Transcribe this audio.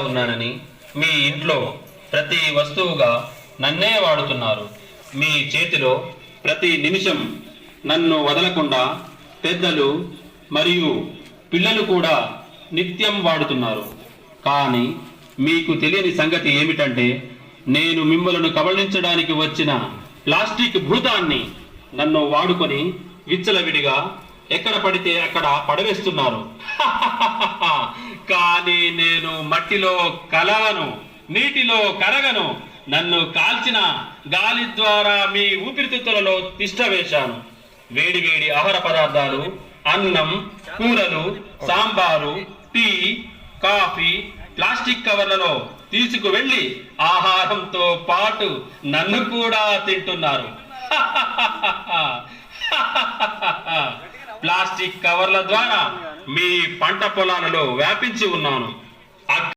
ఉన్నానని మీ ఇంట్లో ప్రతి వస్తువుగా నన్నే వాడుతున్నారు. మీ చేతిలో ప్రతి నిమిషం నన్ను వదలకుండా పెద్దలు మరియు పిల్లలు కూడా నిత్యం వాడుతున్నారు. కానీ మీకు తెలియని సంగతి ఏమిటంటే నేను మిమ్మలను కబళించడానికి వచ్చిన ప్లాస్టిక్ భూతాన్ని నన్ను వాడుకొని విచ్చలవిడిగా ఎక్కడ పడితే అక్కడ పడవేస్తున్నారు. కానీ నేను మట్టిలో కలవను, నీటిలో కరగను. నన్ను కాల్చిన గాలి ద్వారా మీ ఊపిరితిత్తులలో తిష్ట వేశాను. వేడి వేడి ఆహార పదార్థాలు, అన్నం, కూరలు, సాంబారు, టీ, కాఫీ ప్లాస్టిక్ కవర్లలో తీసుకువెళ్ళి ఆహారంతో పాటు నన్ను కూడా తింటున్నారు. ప్లాస్టిక్ కవర్ల ద్వారా మీ పంట పొలాలలో వ్యాపించి ఉన్నాను.